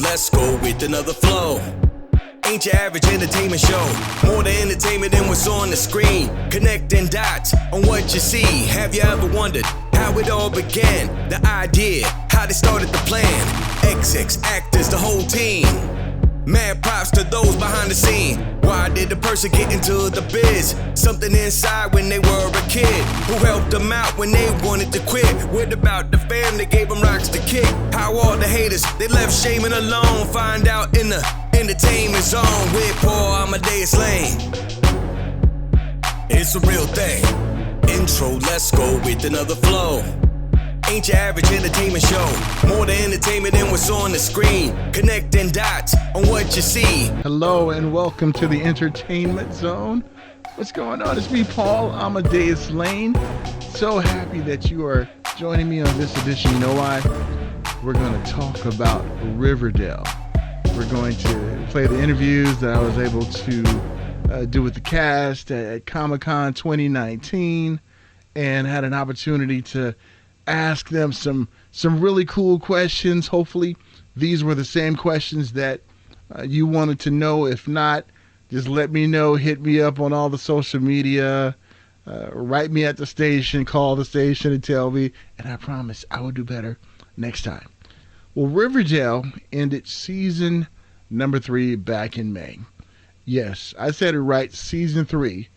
let's go with another flow. Ain't your average entertainment show. More than entertainment than what's on the screen. Connecting dots on what you see. Have you ever wondered how it all began? The idea, how they started the plan. XX actors, the whole team. Mad props to those behind the scene. Why did the person get into the biz? Something inside when they were a kid. Who helped them out when they wanted to quit? What about the fam that gave them rocks to kick? How all the haters, they left shaming alone. Find out in the entertainment zone with Paul Amadeus Lane. It's a real thing. Intro, let's go with another flow. Ain't your average entertainment show. More than entertainment than what's on the screen. Connecting dots on what you see. Hello and welcome to the Entertainment Zone. What's going on? It's me, Paul Amadeus Lane. So happy that you are joining me on this edition. You know why? We're going to talk about Riverdale. We're going to play the interviews that I was able to do with the cast at Comic-Con 2019 and had an opportunity to ask them some really cool questions. Hopefully these were the same questions that you wanted to know. If not, just let me know. Hit me up on all the social media. Write me at the station. Call the station and tell me. And I promise I will do better next time. Well, Riverdale ended season number 3 back in May. Yes, I said it right, season 3.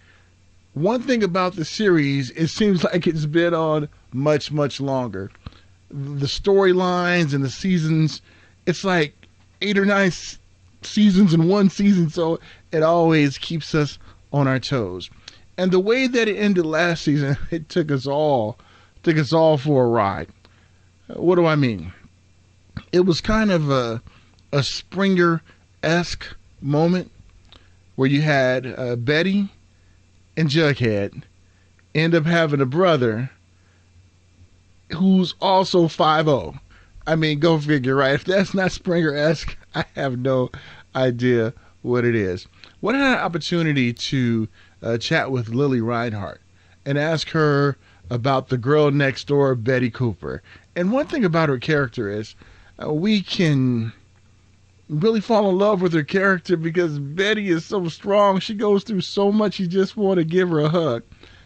One thing about the series, it seems like it's been on much, much longer. The storylines and the seasons, it's like 8 or 9 seasons in one season, so it always keeps us on our toes. And the way that it ended last season, it took us all for a ride. What do I mean? It was kind of a Springer-esque moment where you had Betty and Jughead end up having a brother who's also 5'0". I mean, go figure, right? If that's not Springer-esque, I have no idea what it is. What had an opportunity to chat with Lili Reinhart and ask her about the girl next door, Betty Cooper. And one thing about her character is we can really fall in love with her character because Betty is so strong. She goes through so much, you just want to give her a hug.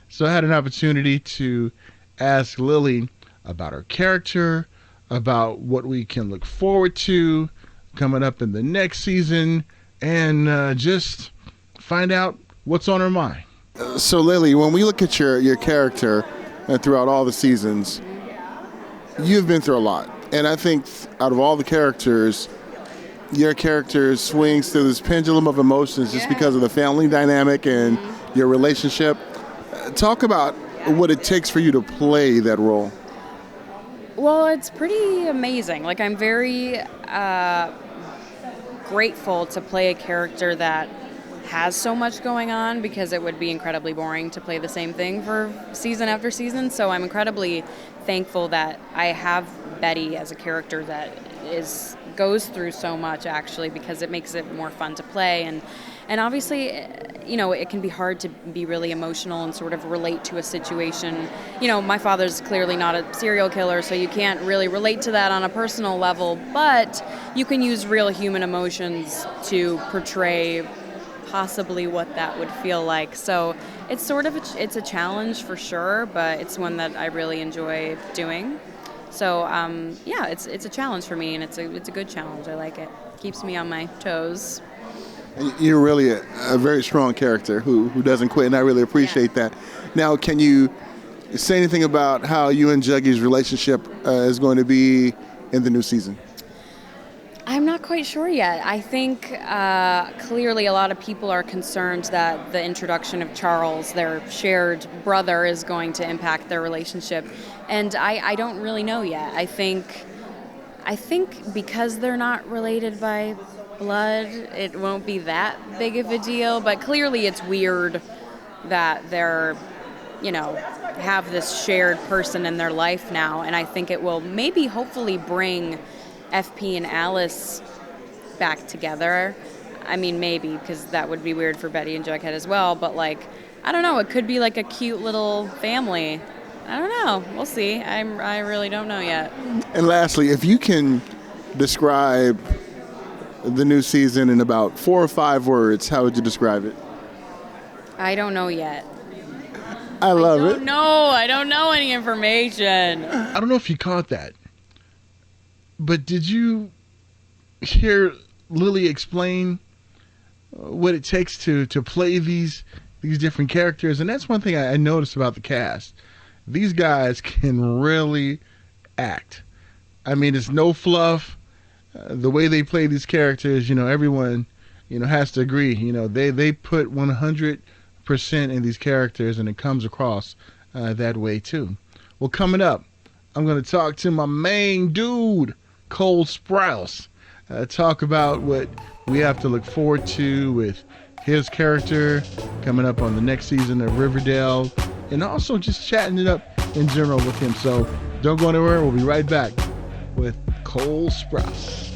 So I had an opportunity to ask Lili about her character, about what we can look forward to coming up in the next season, and just find out what's on her mind. So Lili, when we look at your character throughout all the seasons, you've been through a lot. And I think out of all the characters, your character swings through this pendulum of emotions just because of the family dynamic and your relationship. Talk about what it takes for you to play that role. Well, it's pretty amazing. Like, I'm very grateful to play a character that has so much going on, because it would be incredibly boring to play the same thing for season after season. So I'm incredibly thankful that I have Betty as a character that goes through so much, actually, because it makes it more fun to play. And obviously, you know, it can be hard to be really emotional and sort of relate to a situation. You know, my father's clearly not a serial killer, so you can't really relate to that on a personal level, but you can use real human emotions to portray possibly what that would feel like. So it's sort of it's a challenge for sure, but it's one that I really enjoy doing. So yeah, it's a challenge for me, and it's a good challenge. I like it. Keeps me on my toes. You're really a very strong character who doesn't quit, and I really appreciate that. Now, can you say anything about how you and Juggy's relationship is going to be in the new season? I'm not quite sure yet. I think clearly a lot of people are concerned that the introduction of Charles, their shared brother, is going to impact their relationship. And I don't really know yet. I think because they're not related by blood, it won't be that big of a deal. But clearly it's weird that they're, you know, have this shared person in their life now. And I think it will maybe hopefully bring FP and Alice back together. I mean, maybe, because that would be weird for Betty and Jughead as well. But, like, I don't know. It could be like a cute little family. I don't know. We'll see. I really don't know yet. And lastly, if you can describe the new season in about 4 or 5 words, how would you describe it? I don't know yet. I love it. No, I don't know any information. I don't know if you caught that, but did you hear Lili explain what it takes to play these different characters? And that's one thing I noticed about the cast. These guys can really act. I mean, it's no fluff. The way they play these characters, everyone, has to agree. They put 100% in these characters, and it comes across that way too. Well, coming up, I'm going to talk to my main dude, Cole Sprouse. Talk about what we have to look forward to with his character coming up on the next season of Riverdale, and also just chatting it up in general with him. So don't go anywhere. We'll be right back with Cole Sprouse.